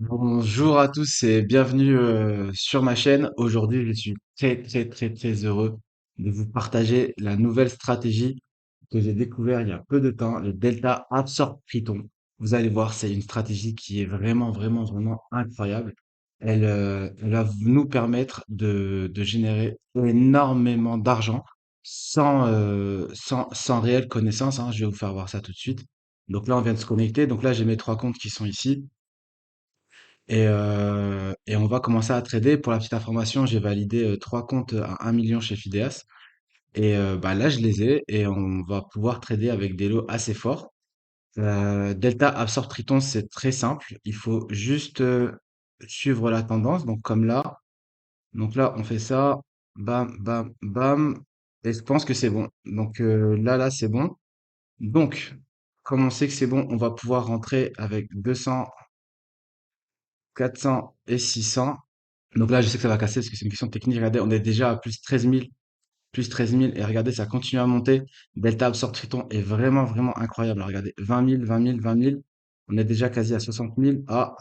Bonjour à tous et bienvenue sur ma chaîne. Aujourd'hui, je suis très heureux de vous partager la nouvelle stratégie que j'ai découvert il y a peu de temps, le Delta Absorb Triton. Vous allez voir, c'est une stratégie qui est vraiment incroyable. Elle va nous permettre de générer énormément d'argent sans réelle connaissance, hein. Je vais vous faire voir ça tout de suite. Donc là, on vient de se connecter. Donc là, j'ai mes trois comptes qui sont ici. Et on va commencer à trader. Pour la petite information, j'ai validé trois comptes à 1 million chez Fideas. Et bah, là, je les ai et on va pouvoir trader avec des lots assez forts. Delta Absorb Triton, c'est très simple. Il faut juste suivre la tendance. Donc comme là. Donc là, on fait ça. Bam, bam, bam. Et je pense que c'est bon. Donc là, c'est bon. Donc, comme on sait que c'est bon, on va pouvoir rentrer avec 200, 400 et 600. Donc là, je sais que ça va casser parce que c'est une question technique. Regardez, on est déjà à plus 13 000 et regardez, ça continue à monter. Delta Absorb Triton est vraiment incroyable. Regardez, 20 000, 20 000, 20 000. On est déjà quasi à 60 000. Ah,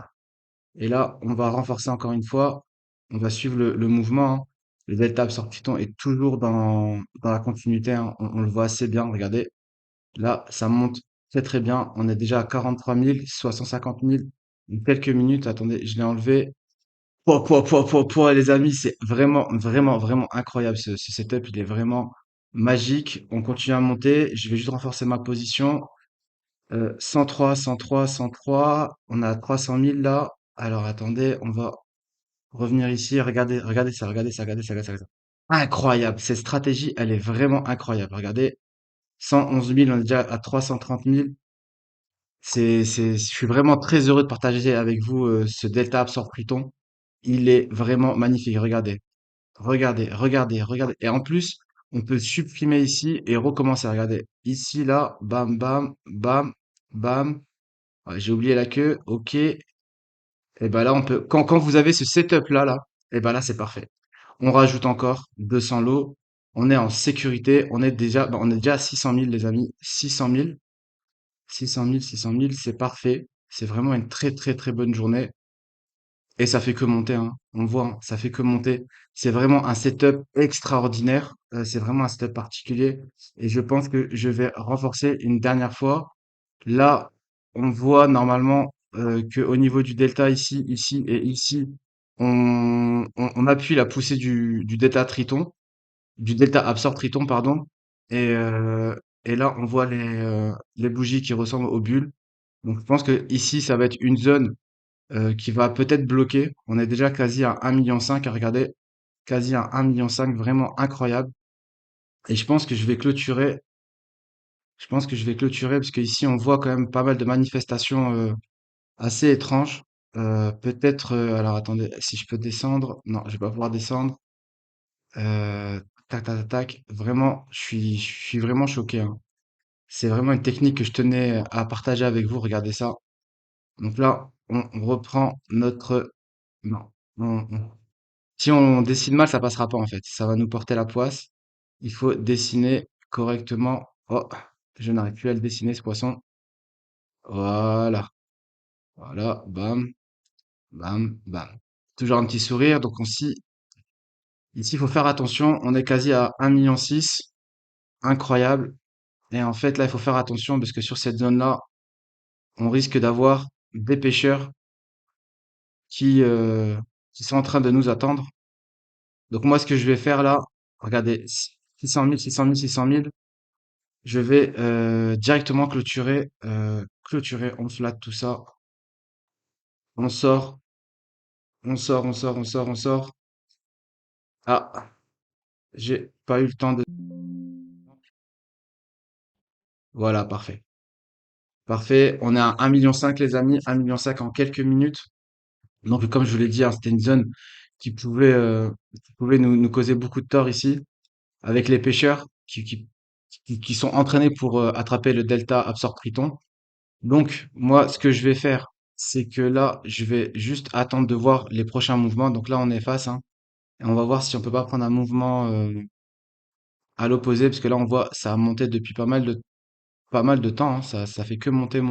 et là, on va renforcer encore une fois. On va suivre le mouvement, hein. Le Delta Absorb Triton est toujours dans la continuité, hein. On le voit assez bien. Regardez, là, ça monte très bien. On est déjà à 43 000, 50 000. En quelques minutes, attendez, je l'ai enlevé. Les amis, c'est vraiment incroyable ce setup. Il est vraiment magique. On continue à monter. Je vais juste renforcer ma position. 103, 103, 103. On a 300 000 là. Alors attendez, on va revenir ici. Regardez ça. Incroyable. Cette stratégie, elle est vraiment incroyable. Regardez, 111 000, on est déjà à 330 000. Je suis vraiment très heureux de partager avec vous ce Delta Absorb Pluton. Il est vraiment magnifique. Regardez. Et en plus, on peut supprimer ici et recommencer. Regardez. Ici, là, bam, bam, bam, bam. Ouais, j'ai oublié la queue. OK. Et ben là, on peut, quand vous avez ce setup là, et ben là, c'est parfait. On rajoute encore 200 lots. On est en sécurité. On est déjà à 600 000, les amis. 600 000. 600 000, 600 000, c'est parfait. C'est vraiment une très bonne journée. Et ça fait que monter, hein. On voit, hein, ça fait que monter. C'est vraiment un setup extraordinaire. C'est vraiment un setup particulier. Et je pense que je vais renforcer une dernière fois. Là, on voit normalement que au niveau du delta ici et ici, on appuie la poussée du delta Triton, du delta Absorb Triton, pardon. Et, euh, et là, on voit les bougies qui ressemblent aux bulles. Donc, je pense que ici, ça va être une zone qui va peut-être bloquer. On est déjà quasi à 1,5 million, à regarder, quasi à 1,5 million, vraiment incroyable. Et je pense que je vais clôturer parce qu'ici on voit quand même pas mal de manifestations assez étranges. Peut-être, alors attendez, si je peux descendre, non, je vais pas pouvoir descendre. Euh, tac. Vraiment, je suis vraiment choqué, hein. C'est vraiment une technique que je tenais à partager avec vous. Regardez ça. Donc là, on reprend notre, non, si on dessine mal, ça passera pas en fait. Ça va nous porter la poisse. Il faut dessiner correctement. Oh, je n'arrive plus à le dessiner ce poisson. Voilà, voilà, bam, bam. Toujours un petit sourire. Donc ici, il faut faire attention. On est quasi à 1,6 million. Incroyable. Et en fait, là, il faut faire attention parce que sur cette zone-là, on risque d'avoir des pêcheurs qui, euh, qui sont en train de nous attendre. Donc moi, ce que je vais faire là, regardez, 600 000, 600 000, 600 000. Je vais directement clôturer, on flatte tout ça, on sort, on sort. Ah, j'ai pas eu le temps de... Voilà, parfait. Parfait, on est à 1,5 million les amis, 1,5 million en quelques minutes. Donc comme je vous l'ai dit, hein, c'était une zone qui pouvait nous causer beaucoup de tort ici, avec les pêcheurs qui sont entraînés pour attraper le delta Absorb Triton. Donc, moi, ce que je vais faire, c'est que là, je vais juste attendre de voir les prochains mouvements. Donc là, on est face, hein, et on va voir si on peut pas prendre un mouvement à l'opposé, parce que là, on voit ça a monté depuis pas mal de temps, hein. Ça fait que monter.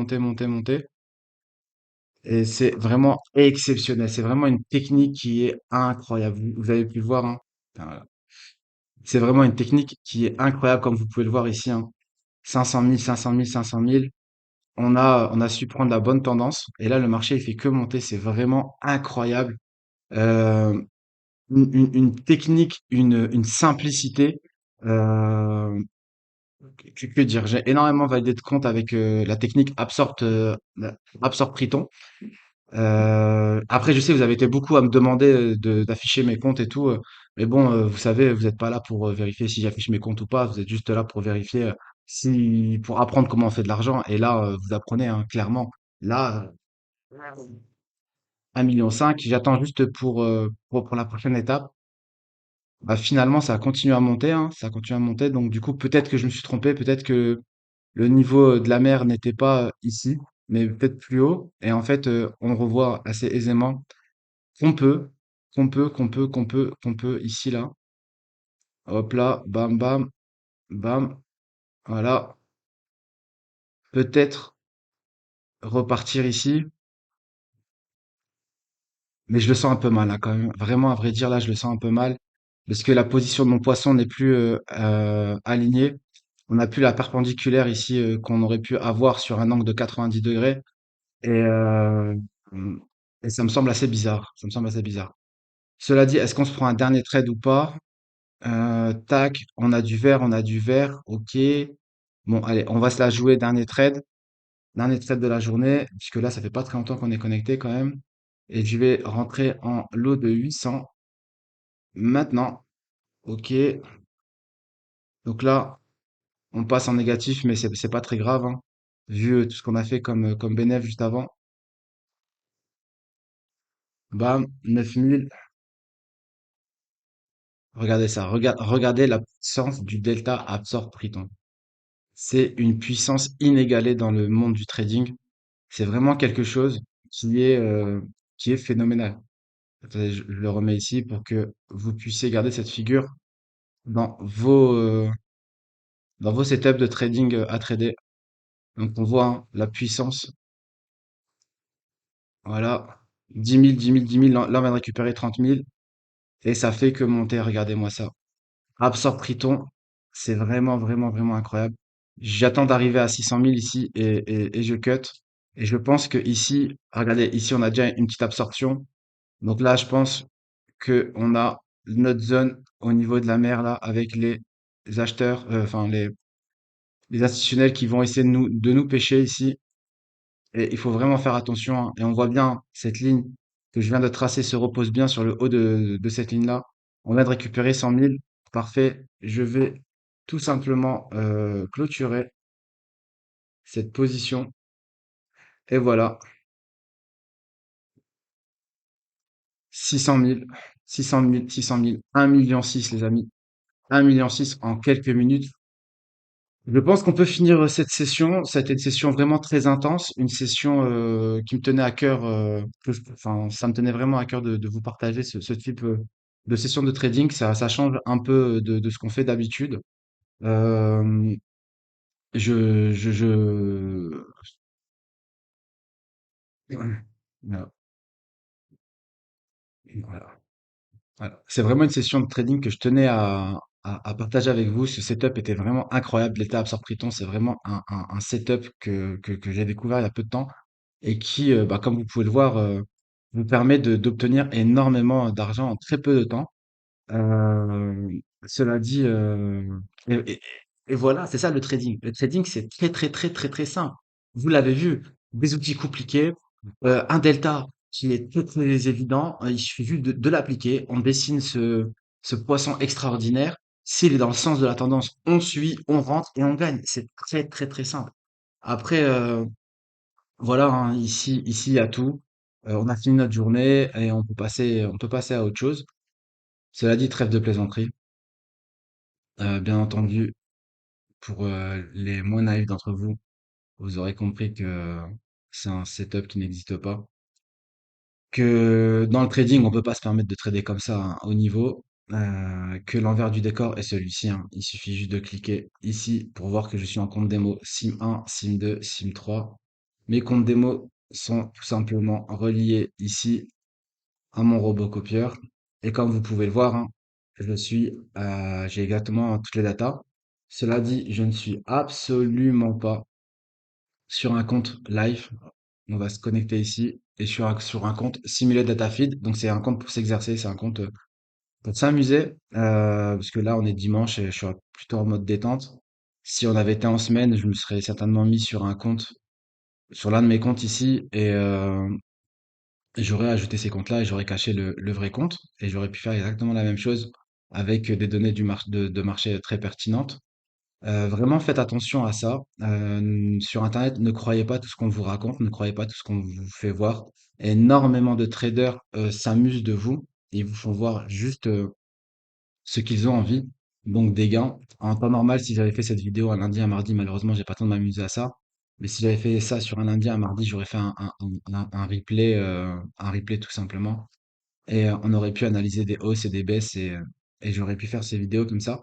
et c'est vraiment exceptionnel. C'est vraiment une technique qui est incroyable. Vous avez pu le voir, hein. Enfin, voilà. C'est vraiment une technique qui est incroyable, comme vous pouvez le voir ici, hein. 500 000, 500 000, 500 000. On a su prendre la bonne tendance. Et là, le marché, il fait que monter. C'est vraiment incroyable. Euh, une technique, une simplicité. Euh, que dire? J'ai énormément validé de compte avec la technique Absorb Triton. Après, je sais, vous avez été beaucoup à me demander d'afficher mes comptes et tout. Mais bon, vous savez, vous n'êtes pas là pour vérifier si j'affiche mes comptes ou pas. Vous êtes juste là pour vérifier si, pour apprendre comment on fait de l'argent. Et là, vous apprenez, hein, clairement. Là, 1,5 million. J'attends juste pour la prochaine étape. Bah, finalement, ça a continué à monter, hein, ça a continué à monter. Donc, du coup, peut-être que je me suis trompé. Peut-être que le niveau de la mer n'était pas ici, mais peut-être plus haut. Et en fait, on revoit assez aisément qu'on peut, qu'on peut, ici, là. Hop là, bam, bam, bam. Voilà. Peut-être repartir ici, mais je le sens un peu mal, là, quand même. Vraiment, à vrai dire, là, je le sens un peu mal. Parce que la position de mon poisson n'est plus alignée. On n'a plus la perpendiculaire ici qu'on aurait pu avoir sur un angle de 90 degrés. Et, euh, et ça me semble assez bizarre. Ça me semble assez bizarre. Cela dit, est-ce qu'on se prend un dernier trade ou pas? Tac, on a du vert, on a du vert. Ok. Bon, allez, on va se la jouer. Dernier trade. Dernier trade de la journée. Puisque là, ça fait pas très longtemps qu'on est connecté quand même. Et je vais rentrer en lot de 800. Maintenant. Ok. Donc là, on passe en négatif, mais c'est pas très grave, hein, vu tout ce qu'on a fait comme bénéf juste avant. Bam, 9000. Regardez ça. Regardez la puissance du delta absorbe Triton. C'est une puissance inégalée dans le monde du trading. C'est vraiment quelque chose qui est phénoménal. Attendez, je le remets ici pour que vous puissiez garder cette figure dans dans vos setups de trading à trader. Donc on voit, hein, la puissance. Voilà. 10 000, 10 000, 10 000. Là, on vient de récupérer 30 000. Et ça fait que monter. Regardez-moi ça. Absorbe Triton. C'est vraiment, vraiment, vraiment incroyable. J'attends d'arriver à 600 000 ici et je cut. Et je pense que ici, regardez, ici, on a déjà une petite absorption. Donc là, je pense que on a notre zone au niveau de la mer là avec les acheteurs, enfin les institutionnels qui vont essayer de nous pêcher ici. Et il faut vraiment faire attention, hein. Et on voit bien cette ligne que je viens de tracer se repose bien sur le haut de cette ligne-là. On vient de récupérer 100 000. Parfait. Je vais tout simplement clôturer cette position. Et voilà, 600 000, 600 000, 600 000, 1,6 million, les amis. 1,6 million en quelques minutes. Je pense qu'on peut finir cette session. Ça a été une session vraiment très intense, une session qui me tenait à cœur, enfin, ça me tenait vraiment à cœur de vous partager ce type de session de trading. Ça change un peu de ce qu'on fait d'habitude. Euh, je... Voilà. Voilà. Voilà. C'est vraiment une session de trading que je tenais à partager avec vous. Ce setup était vraiment incroyable. L'État Absorb Triton, c'est vraiment un setup que j'ai découvert il y a peu de temps et qui, bah, comme vous pouvez le voir, vous permet d'obtenir énormément d'argent en très peu de temps. Cela dit, et, et- et voilà, c'est ça le trading. Le trading, c'est très, très, très, très, très simple. Vous l'avez vu, des outils compliqués, un delta qui est très, très évident. Il suffit juste de l'appliquer. On dessine ce poisson extraordinaire. S'il est dans le sens de la tendance, on suit, on rentre et on gagne. C'est très, très, très simple. Après, voilà, hein, ici, il y a tout. On a fini notre journée et on peut passer à autre chose. Cela dit, trêve de plaisanterie. Bien entendu, pour les moins naïfs d'entre vous, vous aurez compris que c'est un setup qui n'existe pas. Que dans le trading, on peut pas se permettre de trader comme ça, hein, au niveau. Que l'envers du décor est celui-ci, hein. Il suffit juste de cliquer ici pour voir que je suis en compte démo SIM 1, SIM 2, SIM 3. Mes comptes démo sont tout simplement reliés ici à mon robot copieur. Et comme vous pouvez le voir, hein, j'ai exactement toutes les datas. Cela dit, je ne suis absolument pas sur un compte live. On va se connecter ici et sur un compte simulé data feed. Donc c'est un compte pour s'exercer, c'est un compte pour s'amuser. Parce que là, on est dimanche et je suis plutôt en mode détente. Si on avait été en semaine, je me serais certainement mis sur un compte, sur l'un de mes comptes ici et j'aurais ajouté ces comptes-là et j'aurais caché le vrai compte et j'aurais pu faire exactement la même chose avec des données de marché très pertinentes. Vraiment faites attention à ça. Sur internet, ne croyez pas tout ce qu'on vous raconte, ne croyez pas tout ce qu'on vous fait voir. Énormément de traders, s'amusent de vous. Ils vous font voir juste, ce qu'ils ont envie, donc des gains. En temps normal, si j'avais fait cette vidéo un lundi, un mardi, malheureusement, j'ai pas le temps de m'amuser à ça. Mais si j'avais fait ça sur un lundi, un mardi, j'aurais fait un replay tout simplement. Et on aurait pu analyser des hausses et des baisses et j'aurais pu faire ces vidéos comme ça.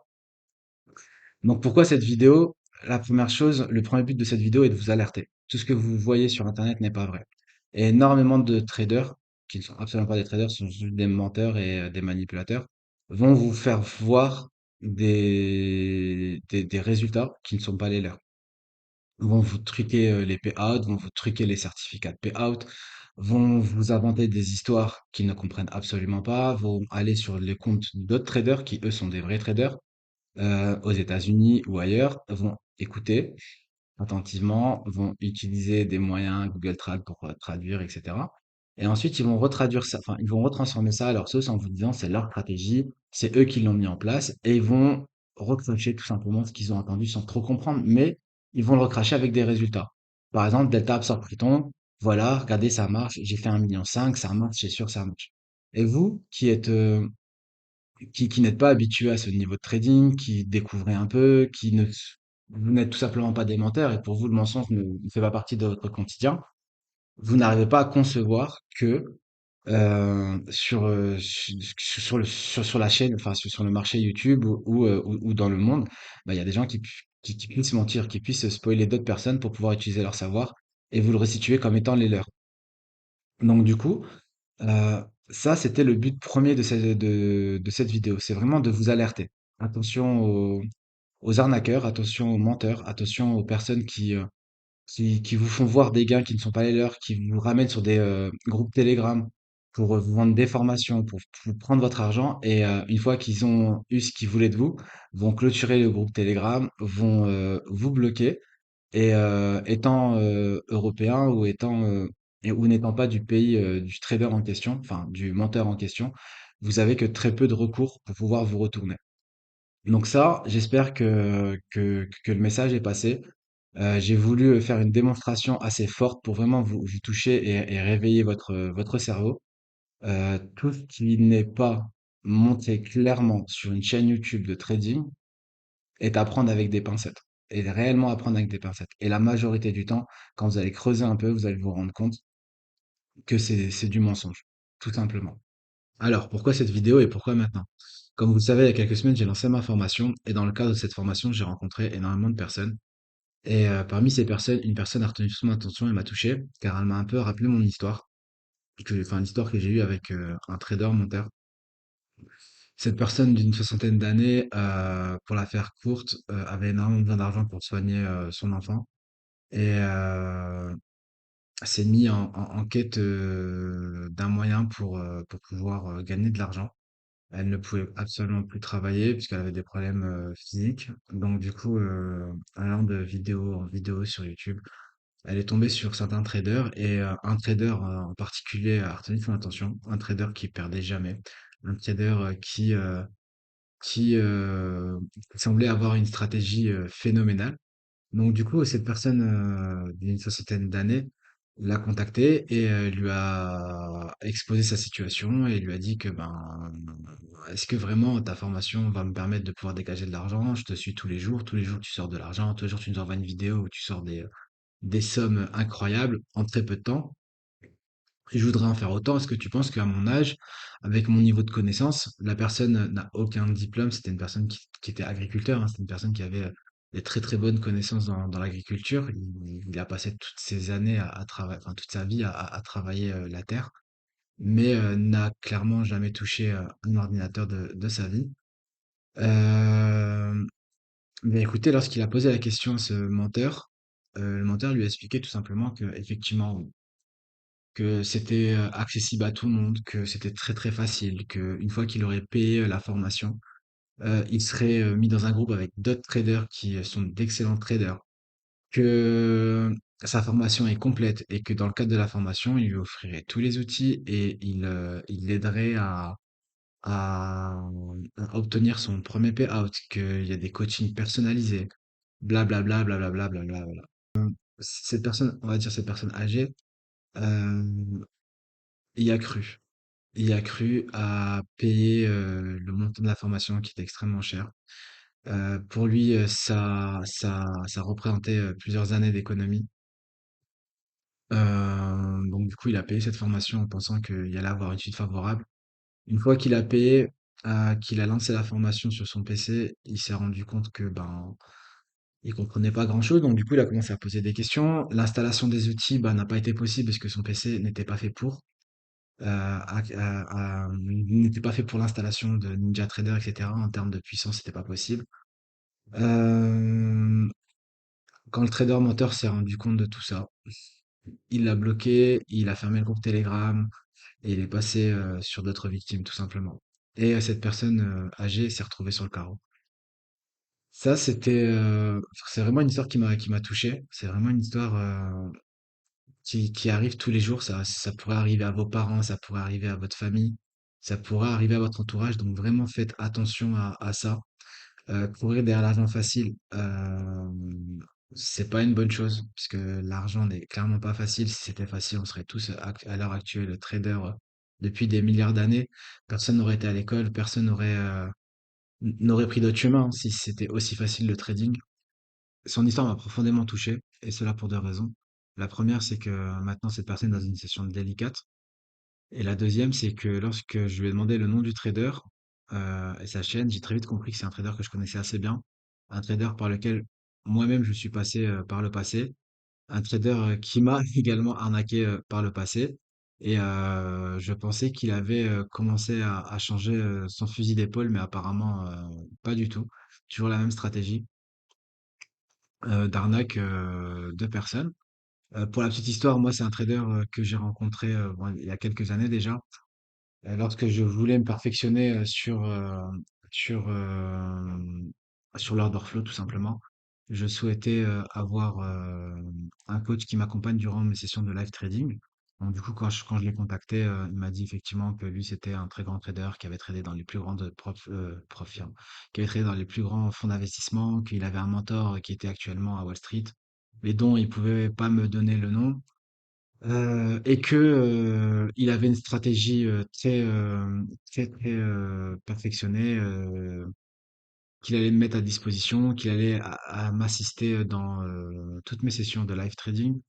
Donc pourquoi cette vidéo? La première chose, le premier but de cette vidéo est de vous alerter. Tout ce que vous voyez sur Internet n'est pas vrai. Et énormément de traders, qui ne sont absolument pas des traders, sont juste des menteurs et des manipulateurs, vont vous faire voir des résultats qui ne sont pas les leurs. Vont vous truquer les payouts, vont vous truquer les certificats de payout, vont vous inventer des histoires qu'ils ne comprennent absolument pas, vont aller sur les comptes d'autres traders qui, eux, sont des vrais traders aux États-Unis ou ailleurs, vont écouter attentivement, vont utiliser des moyens Google Trad pour traduire, etc. Et ensuite, ils vont retraduire ça, enfin, ils vont retransformer ça à leur sauce en vous disant c'est leur stratégie, c'est eux qui l'ont mis en place, et ils vont recracher tout simplement ce qu'ils ont entendu sans trop comprendre, mais ils vont le recracher avec des résultats. Par exemple, Delta absorbe Triton, voilà, regardez, ça marche, j'ai fait 1,5 million, ça marche, c'est sûr, ça marche. Et vous, qui n'êtes pas habitué à ce niveau de trading, qui découvrez un peu, vous n'êtes tout simplement pas des menteurs et pour vous, le mensonge ne fait pas partie de votre quotidien. Vous n'arrivez pas à concevoir que sur la chaîne, enfin sur le marché YouTube ou dans le monde, bah, il y a des gens qui puissent mentir, qui puissent spoiler d'autres personnes pour pouvoir utiliser leur savoir et vous le restituer comme étant les leurs. Donc du coup, ça, c'était le but premier de cette vidéo. C'est vraiment de vous alerter. Attention aux arnaqueurs, attention aux menteurs, attention aux personnes qui vous font voir des gains qui ne sont pas les leurs, qui vous ramènent sur des groupes Telegram pour vous vendre des formations, pour vous prendre votre argent. Et une fois qu'ils ont eu ce qu'ils voulaient de vous, vont clôturer le groupe Telegram, vont vous bloquer et étant, européen ou ou n'étant pas du pays, du trader en question, enfin du menteur en question, vous avez que très peu de recours pour pouvoir vous retourner. Donc ça, j'espère que le message est passé. J'ai voulu, faire une démonstration assez forte pour vraiment vous toucher et réveiller votre cerveau. Tout ce qui n'est pas montré clairement sur une chaîne YouTube de trading est à prendre avec des pincettes. Et réellement à prendre avec des pincettes. Et la majorité du temps, quand vous allez creuser un peu, vous allez vous rendre compte que c'est du mensonge, tout simplement. Alors, pourquoi cette vidéo et pourquoi maintenant? Comme vous le savez, il y a quelques semaines, j'ai lancé ma formation et dans le cadre de cette formation, j'ai rencontré énormément de personnes. Et parmi ces personnes, une personne a retenu toute mon attention et m'a touché car elle m'a un peu rappelé mon histoire, enfin l'histoire que j'ai eue avec un trader monteur. Cette personne d'une soixantaine d'années, pour la faire courte, avait énormément besoin d'argent pour soigner son enfant et s'est mis en quête d'un moyen pour pouvoir gagner de l'argent. Elle ne pouvait absolument plus travailler puisqu'elle avait des problèmes physiques. Donc du coup, allant de vidéo en vidéo sur YouTube, elle est tombée sur certains traders et un trader en particulier a retenu son attention. Un trader qui perdait jamais. Un trader qui semblait avoir une stratégie phénoménale. Donc du coup, cette personne d'une soixantaine d'années l'a contacté et lui a exposé sa situation et lui a dit que ben est-ce que vraiment ta formation va me permettre de pouvoir dégager de l'argent? Je te suis tous les jours tu sors de l'argent, tous les jours tu nous envoies une vidéo où tu sors des sommes incroyables en très peu de temps. Et je voudrais en faire autant. Est-ce que tu penses qu'à mon âge, avec mon niveau de connaissance, la personne n'a aucun diplôme, c'était une personne qui était agriculteur, hein, c'était une personne qui avait des très très bonnes connaissances dans l'agriculture. Il a passé toutes ses années à travailler, enfin toute sa vie à travailler la terre, mais n'a clairement jamais touché un ordinateur de sa vie. Euh, mais écoutez, lorsqu'il a posé la question à ce menteur, le menteur lui a expliqué tout simplement que effectivement que c'était accessible à tout le monde, que c'était très très facile, que une fois qu'il aurait payé la formation, il serait mis dans un groupe avec d'autres traders qui sont d'excellents traders, que sa formation est complète et que dans le cadre de la formation, il lui offrirait tous les outils et il l'aiderait à obtenir son premier payout, qu'il y a des coachings personnalisés, blablabla, blablabla, blablabla. Cette personne, on va dire cette personne âgée, euh, y a cru. Y a cru à payer le montant de la formation qui était extrêmement cher. Pour lui, ça représentait plusieurs années d'économie. Donc du coup, il a payé cette formation en pensant qu'il allait avoir une suite favorable. Une fois qu'il a payé, qu'il a lancé la formation sur son PC, il s'est rendu compte que ben il comprenait pas grand-chose. Donc du coup, il a commencé à poser des questions. L'installation des outils, bah, n'a pas été possible parce que son PC n'était pas fait pour. N'était pas fait pour l'installation de NinjaTrader, etc. En termes de puissance, c'était pas possible. Euh, Quand le trader menteur s'est rendu compte de tout ça, il l'a bloqué, il a fermé le groupe Telegram et il est passé sur d'autres victimes, tout simplement. Et cette personne âgée s'est retrouvée sur le carreau. Ça, c'est vraiment une histoire qui m'a touché. C'est vraiment une histoire qui arrive tous les jours. Ça pourrait arriver à vos parents, ça pourrait arriver à votre famille, ça pourrait arriver à votre entourage. Donc vraiment, faites attention à ça. Courir derrière l'argent facile, c'est pas une bonne chose, puisque l'argent n'est clairement pas facile. Si c'était facile, on serait tous à l'heure actuelle traders depuis des milliards d'années. Personne n'aurait été à l'école, personne n'aurait pris d'autre chemin si c'était aussi facile le trading. Son histoire m'a profondément touché, et cela pour deux raisons. La première, c'est que maintenant cette personne est dans une situation délicate. Et la deuxième, c'est que lorsque je lui ai demandé le nom du trader et sa chaîne, j'ai très vite compris que c'est un trader que je connaissais assez bien, un trader par lequel moi-même je suis passé par le passé, un trader qui m'a également arnaqué par le passé. Et je pensais qu'il avait commencé à changer son fusil d'épaule, mais apparemment pas du tout. Toujours la même stratégie d'arnaque de personnes. Pour la petite histoire, moi, c'est un trader que j'ai rencontré bon, il y a quelques années déjà. Lorsque je voulais me perfectionner sur, sur l'order flow tout simplement, je souhaitais avoir un coach qui m'accompagne durant mes sessions de live trading. Donc du coup, quand je l'ai contacté, il m'a dit effectivement que lui, c'était un très grand trader qui avait tradé dans les plus grandes firmes, qui avait tradé dans les plus grands fonds d'investissement, qu'il avait un mentor qui était actuellement à Wall Street, mais dont il pouvait pas me donner le nom. Et que, il avait une stratégie, très perfectionnée, qu'il allait me mettre à disposition, qu'il allait à m'assister dans, toutes mes sessions de live trading,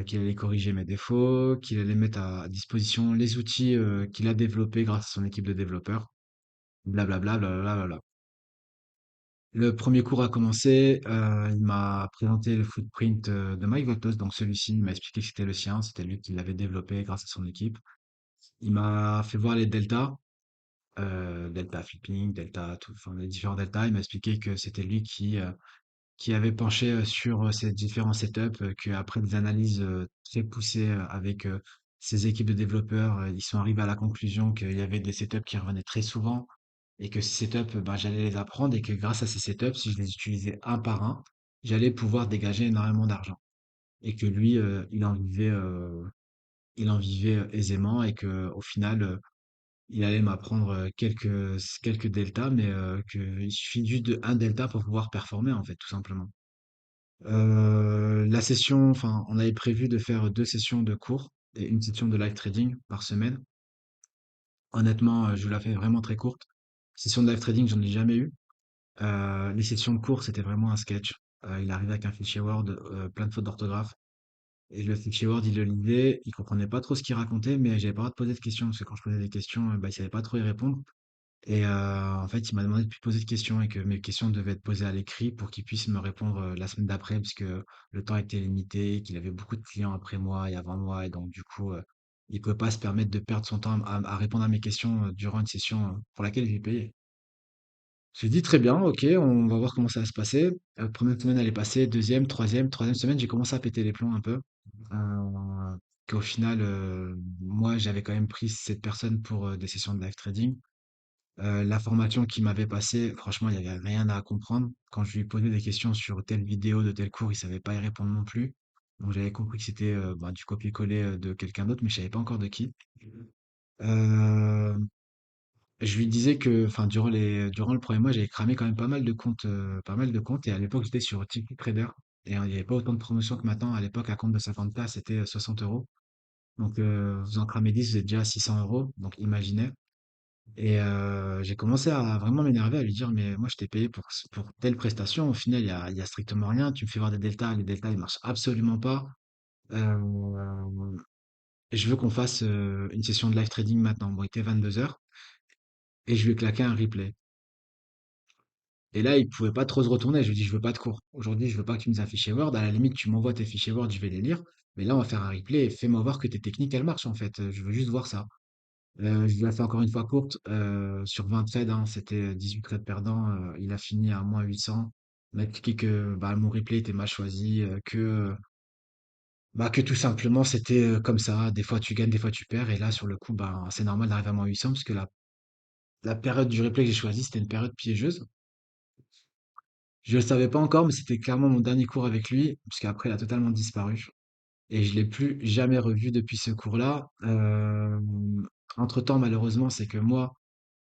qu'il allait corriger mes défauts, qu'il allait mettre à disposition les outils, qu'il a développés grâce à son équipe de développeurs, blablabla, blablabla. Le premier cours a commencé, il m'a présenté le footprint, de Mike Votos, donc celui-ci, il m'a expliqué que c'était le sien, c'était lui qui l'avait développé grâce à son équipe. Il m'a fait voir les deltas, delta flipping, delta, tout, enfin les différents deltas. Il m'a expliqué que c'était lui qui avait penché sur ces différents setups, qu'après des analyses très poussées avec ses équipes de développeurs, ils sont arrivés à la conclusion qu'il y avait des setups qui revenaient très souvent et que ces setups, ben, j'allais les apprendre et que grâce à ces setups, si je les utilisais un par un, j'allais pouvoir dégager énormément d'argent. Et que lui, il en vivait aisément et que au final, il allait m'apprendre quelques deltas, mais qu'il suffit juste de un delta pour pouvoir performer, en fait, tout simplement. La session, enfin, on avait prévu de faire 2 sessions de cours et une session de live trading par semaine. Honnêtement, je la fais vraiment très courte. Session de live trading, j'en ai jamais eu. Les sessions de cours, c'était vraiment un sketch. Il arrivait avec un fichier Word, plein de fautes d'orthographe et le fichier Word, il le lisait, il comprenait pas trop ce qu'il racontait, mais j'avais pas le droit de poser de questions parce que quand je posais des questions, bah, il savait pas trop y répondre Et en fait, il m'a demandé de plus poser de questions et que mes questions devaient être posées à l'écrit pour qu'il puisse me répondre, la semaine d'après puisque le temps était limité, qu'il avait beaucoup de clients après moi et avant moi et donc du coup, il pouvait pas se permettre de perdre son temps à répondre à mes questions, durant une session, pour laquelle j'ai payé. J'ai dit: «Très bien, OK, on va voir comment ça va se passer». 1re semaine, elle est passée, deuxième, troisième semaine, j'ai commencé à péter les plombs un peu, qu'au final, moi, j'avais quand même pris cette personne pour, des sessions de live trading. La formation qu'il m'avait passée, franchement, il y avait rien à comprendre. Quand je lui posais des questions sur telle vidéo de tel cours, il savait pas y répondre non plus. Donc j'avais compris que c'était, bah, du copier-coller, de quelqu'un d'autre, mais je savais pas encore de qui. Heu, je lui disais que, enfin, durant le premier mois, j'avais cramé quand même pas mal de comptes et à l'époque, j'étais sur Tipeee Trader et il y avait pas autant de promotions que maintenant. À l'époque, un compte de 50K, c'était, 60 €. Donc vous en cramez 10, vous êtes déjà à 600 €, donc imaginez. Et j'ai commencé à vraiment m'énerver, à lui dire: «Mais moi, je t'ai payé pour telle prestation. Au final, il y a strictement rien. Tu me fais voir des deltas. Les deltas, ils marchent absolument pas. Je veux qu'on fasse, une session de live trading maintenant». Bon, il était 22 heures et je lui ai claqué un replay et là, il pouvait pas trop se retourner. Je lui ai dit: «Je veux pas de cours. Aujourd'hui, je veux pas que tu me aies un fichier Word. À la limite, tu m'envoies tes fichiers Word, je vais les lire. Mais là, on va faire un replay et fais-moi voir que tes techniques, elles marchent, en fait. Je veux juste voir ça». Je lui ai fait encore une fois courte, sur 20 trades, hein, c'était 18 trades perdants, il a fini à -800. Il m'a expliqué que, bah, mon replay était mal choisi, que tout simplement c'était, comme ça. Des fois tu gagnes, des fois tu perds et là sur le coup, ben, c'est normal d'arriver à -800 parce que la période du replay que j'ai choisi c'était une période piégeuse. Je le savais pas encore, mais c'était clairement mon dernier cours avec lui, puisqu'après il a totalement disparu. Et je l'ai plus jamais revu depuis ce cours-là. Entre-temps, malheureusement, c'est que moi,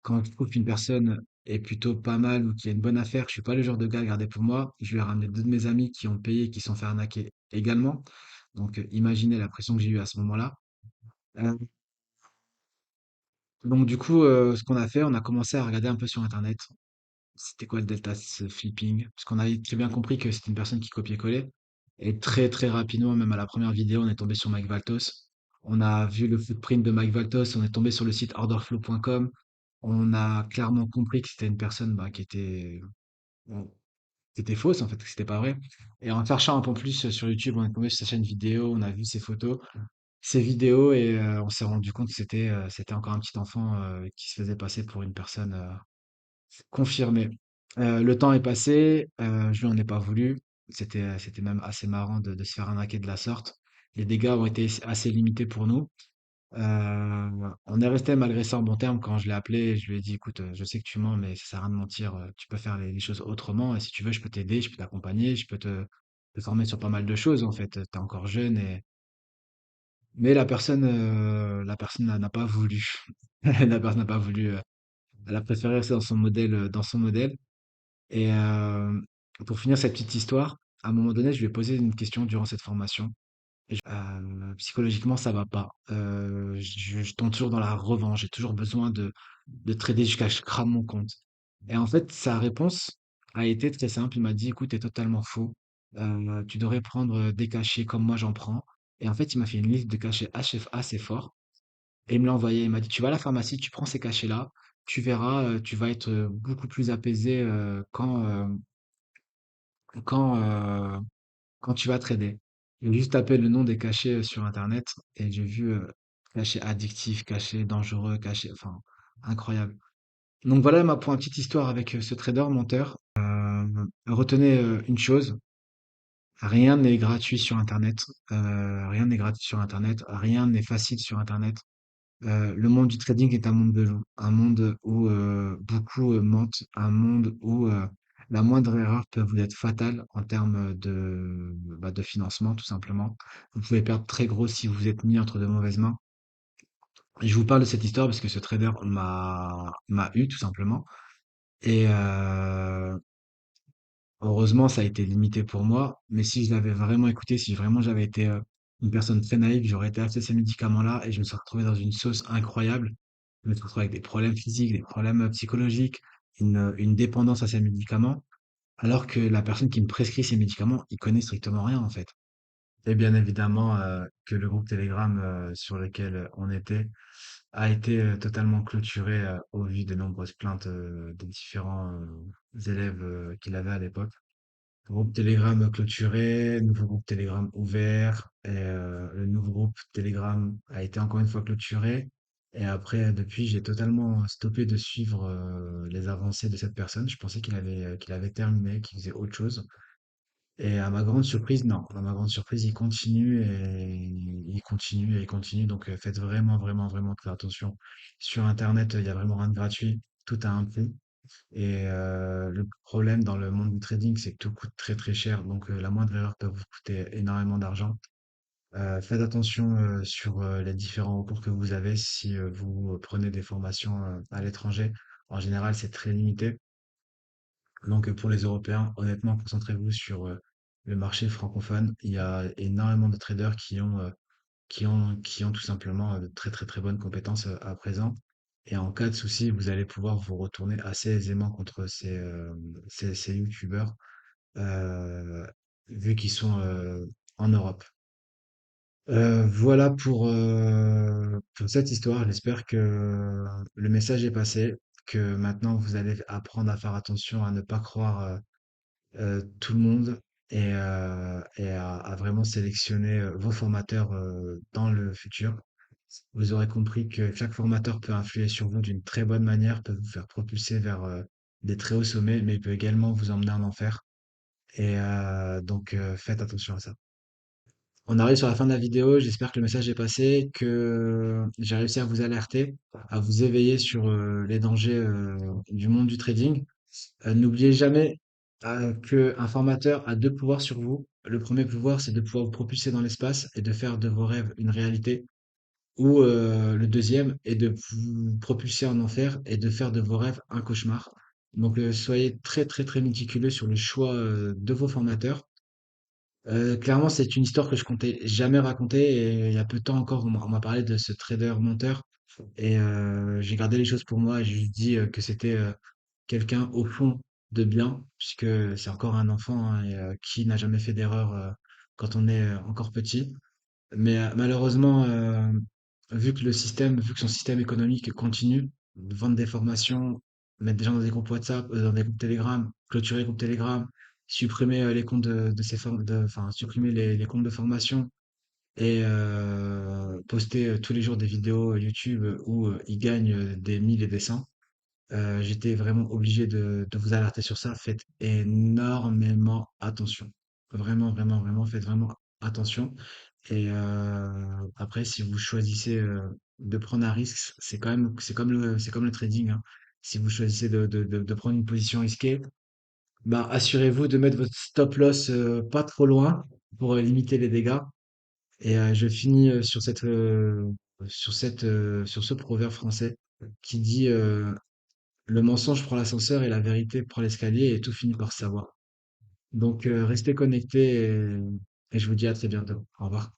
quand je trouve qu'une personne est plutôt pas mal ou qu'il y a une bonne affaire, je suis pas le genre de gars à garder pour moi. Je lui ai ramené deux de mes amis qui ont payé, qui se sont fait arnaquer également. Donc, imaginez la pression que j'ai eue à ce moment-là. Euh, donc, du coup, ce qu'on a fait, on a commencé à regarder un peu sur Internet. C'était quoi le delta flipping? Parce qu'on avait très bien compris que c'était une personne qui copiait-collait. Et très très rapidement, même à la première vidéo, on est tombé sur Mike Valtos. On a vu le footprint de Mike Valtos, on est tombé sur le site orderflow.com. On a clairement compris que c'était une personne bah, bon, qui était fausse, en fait, que c'était pas vrai. Et en cherchant un peu plus sur YouTube, on est tombé sur sa chaîne vidéo, on a vu ses photos, ses vidéos, et on s'est rendu compte que c'était encore un petit enfant qui se faisait passer pour une personne confirmé. Le temps est passé, je lui en ai pas voulu. C'était même assez marrant de se faire arnaquer de la sorte. Les dégâts ont été assez limités pour nous. On est resté malgré ça en bon terme quand je l'ai appelé. Je lui ai dit, écoute, je sais que tu mens, mais ça sert à rien de mentir. Tu peux faire les choses autrement. Et si tu veux, je peux t'aider, je peux t'accompagner, je peux te former sur pas mal de choses. En fait, t'es encore jeune mais la personne n'a pas voulu. La personne n'a pas voulu. Elle a préféré rester dans son modèle. Et pour finir cette petite histoire, à un moment donné, je lui ai posé une question durant cette formation. Psychologiquement, ça va pas. Je tombe toujours dans la revanche. J'ai toujours besoin de trader jusqu'à ce que je crame mon compte. Et en fait, sa réponse a été très simple. Il m'a dit, écoute, t'es totalement faux. Tu devrais prendre des cachets comme moi j'en prends. Et en fait, il m'a fait une liste de cachets assez fort. Et il me l'a envoyé. Il m'a dit, tu vas à la pharmacie, tu prends ces cachets-là. Tu verras, tu vas être beaucoup plus apaisé quand, quand tu vas trader. J'ai juste tapé le nom des cachets sur Internet et j'ai vu cachet addictif, cachet dangereux, cachet, enfin, incroyable. Donc voilà pour ma petite histoire avec ce trader menteur. Retenez une chose, rien n'est gratuit sur Internet. Rien n'est gratuit sur Internet, rien n'est facile sur Internet. Le monde du trading est un monde de loups, un monde où beaucoup mentent, un monde où la moindre erreur peut vous être fatale en termes de financement, tout simplement. Vous pouvez perdre très gros si vous êtes mis entre de mauvaises mains. Et je vous parle de cette histoire parce que ce trader m'a eu tout simplement. Et heureusement, ça a été limité pour moi. Mais si je l'avais vraiment écouté, si vraiment j'avais été une personne très naïve, j'aurais été acheté ces médicaments-là et je me serais retrouvé dans une sauce incroyable. Je me suis retrouvé avec des problèmes physiques, des problèmes psychologiques, une dépendance à ces médicaments, alors que la personne qui me prescrit ces médicaments, il connaît strictement rien en fait. Et bien évidemment que le groupe Telegram sur lequel on était a été totalement clôturé au vu des nombreuses plaintes des différents élèves qu'il avait à l'époque. Groupe Telegram clôturé, nouveau groupe Telegram ouvert, et le nouveau groupe Telegram a été encore une fois clôturé. Et après, depuis, j'ai totalement stoppé de suivre les avancées de cette personne. Je pensais qu'il avait terminé, qu'il faisait autre chose. Et à ma grande surprise, non. À ma grande surprise, il continue et il continue et il continue. Donc faites vraiment, vraiment, vraiment très attention. Sur Internet, il y a vraiment rien de gratuit. Tout a un prix. Et le problème dans le monde du trading, c'est que tout coûte très très cher. Donc la moindre erreur peut vous coûter énormément d'argent. Faites attention sur les différents recours que vous avez si vous prenez des formations à l'étranger. En général, c'est très limité. Donc pour les Européens, honnêtement, concentrez-vous sur le marché francophone. Il y a énormément de traders qui ont tout simplement de très très très bonnes compétences à présent. Et en cas de souci, vous allez pouvoir vous retourner assez aisément contre ces youtubeurs, euh, vu qu'ils sont en Europe. Voilà pour cette histoire. J'espère que le message est passé, que maintenant vous allez apprendre à faire attention à ne pas croire tout le monde et à vraiment sélectionner vos formateurs dans le futur. Vous aurez compris que chaque formateur peut influer sur vous d'une très bonne manière, peut vous faire propulser vers des très hauts sommets, mais il peut également vous emmener en enfer. Et donc faites attention à ça. On arrive sur la fin de la vidéo, j'espère que le message est passé, que j'ai réussi à vous alerter, à vous éveiller sur les dangers du monde du trading. N'oubliez jamais qu'un formateur a deux pouvoirs sur vous. Le premier pouvoir, c'est de pouvoir vous propulser dans l'espace et de faire de vos rêves une réalité. Ou le deuxième est de vous propulser en enfer et de faire de vos rêves un cauchemar. Donc soyez très très très méticuleux sur le choix de vos formateurs. Clairement, c'est une histoire que je comptais jamais raconter et il y a peu de temps encore, on m'a parlé de ce trader monteur et j'ai gardé les choses pour moi et j'ai juste dit que c'était quelqu'un au fond de bien, puisque c'est encore un enfant hein, et qui n'a jamais fait d'erreur quand on est encore petit. Mais malheureusement, vu que son système économique continue, de vendre des formations, mettre des gens dans des groupes WhatsApp, dans des groupes Telegram, clôturer les groupes Telegram, supprimer les comptes de ces formes enfin, supprimer les comptes de formation et poster tous les jours des vidéos YouTube où il gagne des 1000 et des 100. J'étais vraiment obligé de vous alerter sur ça. Faites énormément attention. Vraiment, vraiment, vraiment, faites vraiment attention. Et après, si vous choisissez de prendre un risque, c'est comme le trading, hein. Si vous choisissez de prendre une position risquée, bah, assurez-vous de mettre votre stop loss pas trop loin pour limiter les dégâts. Et je finis sur ce proverbe français qui dit le mensonge prend l'ascenseur et la vérité prend l'escalier et tout finit par se savoir. Donc restez connectés et je vous dis à très bientôt. Au revoir.